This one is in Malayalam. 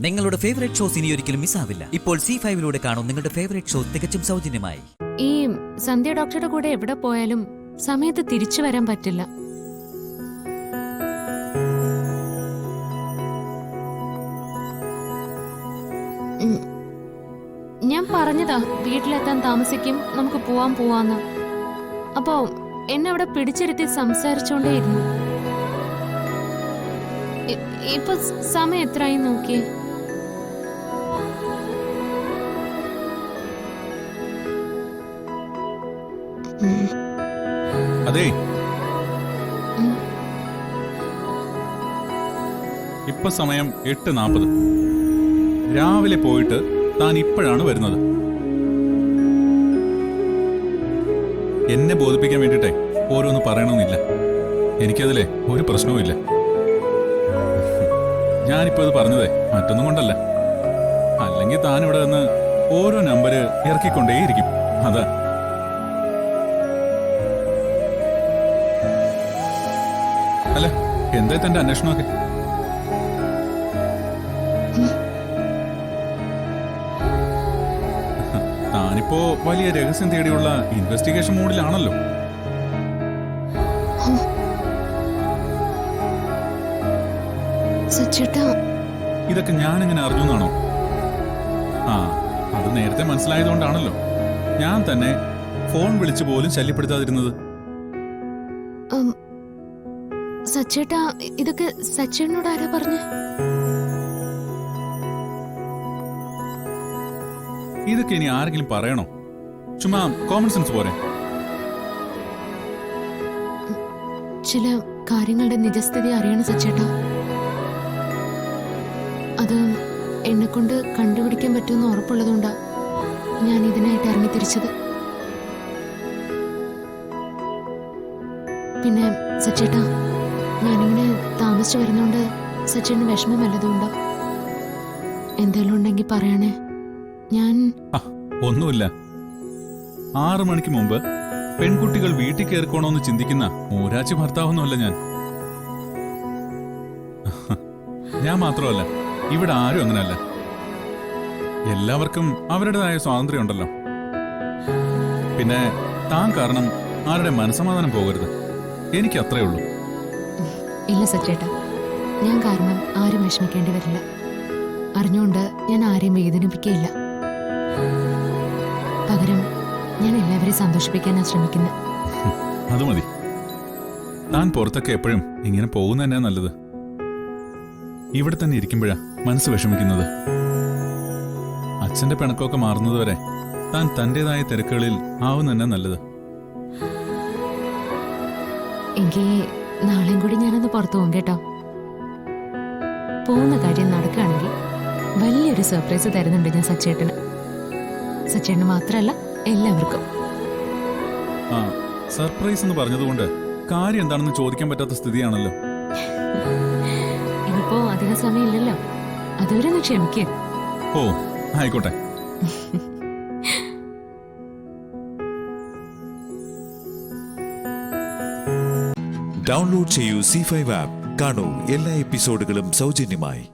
നിങ്ങളുടെ ഫേവറേറ്റ് ഷോസ് ഇനി ഒരിക്കലും മിസ്സാവില്ല. ഇപ്പോൾ C5 കാണും നിങ്ങളുടെ ഫേവറേറ്റ് ഷോ തികച്ചും സൗജന്യമായി. ഈ സന്ധ്യ ഡോക്ടറുടെ കൂടെ എവിടെ പോയാലും സമയത്ത് തിരിച്ചു വരാൻ പറ്റില്ല. ഞാൻ പറഞ്ഞതാ വീട്ടിലെത്താൻ താമസിക്കും, നമുക്ക് പോവാന്ന്. അപ്പോ എന്നെ അവിടെ പിടിച്ചിരുത്തി സംസാരിച്ചോണ്ടേയിരുന്നു. ഇപ്പൊ സമയം എത്രയായി നോക്കിയേ. അതെ, ഇപ്പൊ സമയം 8:40. രാവിലെ പോയിട്ട് താൻ ഇപ്പോഴാണ് വരുന്നത്. എന്നെ ബോധിപ്പിക്കാൻ വേണ്ടിട്ടെ ഓരോന്ന് പറയണമെന്നില്ല. എനിക്കതിലെ ഒരു പ്രശ്നവുമില്ല. ഞാനിപ്പോ ഇത് പറഞ്ഞതേ മറ്റൊന്നും കൊണ്ടല്ല. അല്ലെങ്കിൽ താൻ ഇവിടെ നിന്ന് ഓരോ നമ്പര് ഇറക്കിക്കൊണ്ടേയിരിക്കും. അതാ. അല്ല, എന്താ തന്റെ അന്വേഷണമൊക്കെ? താനിപ്പോ വലിയ രഹസ്യം തേടിയുള്ള ഇൻവെസ്റ്റിഗേഷൻ മൂഡിലാണല്ലോ. ഇതൊക്കെ ഞാനെങ്ങനെ അറിഞ്ഞു എന്നാണോ? അത് നേരത്തെ മനസ്സിലായതുകൊണ്ടാണല്ലോ ഞാൻ തന്നെ ഫോൺ വിളിച്ചു പോലും ശല്യപ്പെടുത്താതിരുന്നത്. സച്ചേട്ടാ, ഇതൊക്കെ സച്ചേട്ടനോട് ആരാ പറഞ്ഞു? ഇതൊക്കെ ഇനി ആരെങ്കിലും പറയണോ? ചുമ്മാ കോമൺ സെൻസ് പോരെ? ചില കാര്യങ്ങളുടെ നിജസ്ഥിതി അറിയണം സച്ചേട്ടാ. അത് എന്നെ കൊണ്ട് കണ്ടുപിടിക്കാൻ പറ്റുമെന്ന് ഉറപ്പുള്ളതുകൊണ്ടാ ഞാൻ ഇതിനായിട്ട് ഇറങ്ങി തിരിച്ചത്. പിന്നെ സച്ചേട്ടാ, ഞാനിങ്ങനെ താമസിച്ചു വരുന്നോണ്ട് സച്ചേട്ടന് വിഷമം വല്ലതുണ്ടോ? എന്തെങ്കിലും ഉണ്ടെങ്കിൽ പറയണേ. ഞാൻ ഒന്നുമില്ല. 6 മണിക്ക് മുമ്പ് പെൺകുട്ടികൾ വീട്ടിൽ കയറിക്കോണോന്ന് ചിന്തിക്കുന്ന മൂരാച്ചി ഭർത്താവൊന്നുമല്ല ഞാൻ. ഞാൻ മാത്രമല്ല, ഇവിടെ ആരും അങ്ങനല്ല. എല്ലാവർക്കും അവരുടേതായ സ്വാതന്ത്ര്യം ഉണ്ടല്ലോ. പിന്നെ താൻ കാരണം ആരുടെ മനസ്സമാധാനം പോകരുത്. എനിക്ക് അത്രേ ഉള്ളൂ. ഇല്ല സച്ചേട്ടാ, ഞാൻ കാരണം ആരും വിഷമിക്കേണ്ടി വരില്ല. അറിഞ്ഞുകൊണ്ട് ഞാൻ ആരെയും വേദനിപ്പിക്കുകയില്ല. പകരം ഞാൻ എല്ലാവരെയും സന്തോഷിപ്പിക്കാനാണ് ശ്രമിക്കുന്നത്. അത് മതി. താൻ പുറത്തൊക്കെ എപ്പോഴും ഇങ്ങനെ പോകുന്ന തന്നെയാ നല്ലത്. ഇവിടെ തന്നെ ഇരിക്കുമ്പോഴാ മനസ്സ് വിഷമിക്കുന്നത്. അച്ഛന്റെ പിണക്കമൊക്കെ മാറുന്നതുവരെ താൻ തന്റേതായ തിരക്കുകളിൽ ആവുന്ന തന്നെ നല്ലത്. എങ്കിൽ നാളെയും കൂടി ഞാനൊന്ന് പുറത്തു പോകും കേട്ടോ. പോകുന്ന കാര്യം നടക്കുകയാണെങ്കിൽ വലിയൊരു സർപ്രൈസ് തരുന്നുണ്ട് ഞാൻ സച്ചേട്ടന്. സച്ചേട്ടന് മാത്രമല്ല, എല്ലാവർക്കും. സർപ്രൈസ് എന്ന് പറഞ്ഞതുകൊണ്ട് കാര്യം എന്താണെന്ന് ചോദിക്കാൻ പറ്റാത്ത സ്ഥിതിയാണല്ലോ. ഇനിയിപ്പോ അധികം സമയമില്ലല്ലോ, അതുവരെ ഒന്ന് ക്ഷമിക്കുക. ഓ, ആയിക്കോട്ടെ. ഡൗൺലോഡ് ചെയ്യൂ C5 ആപ്പ്. കാണൂ എല്ലാ എപ്പിസോഡുകളും സൗജന്യമായി.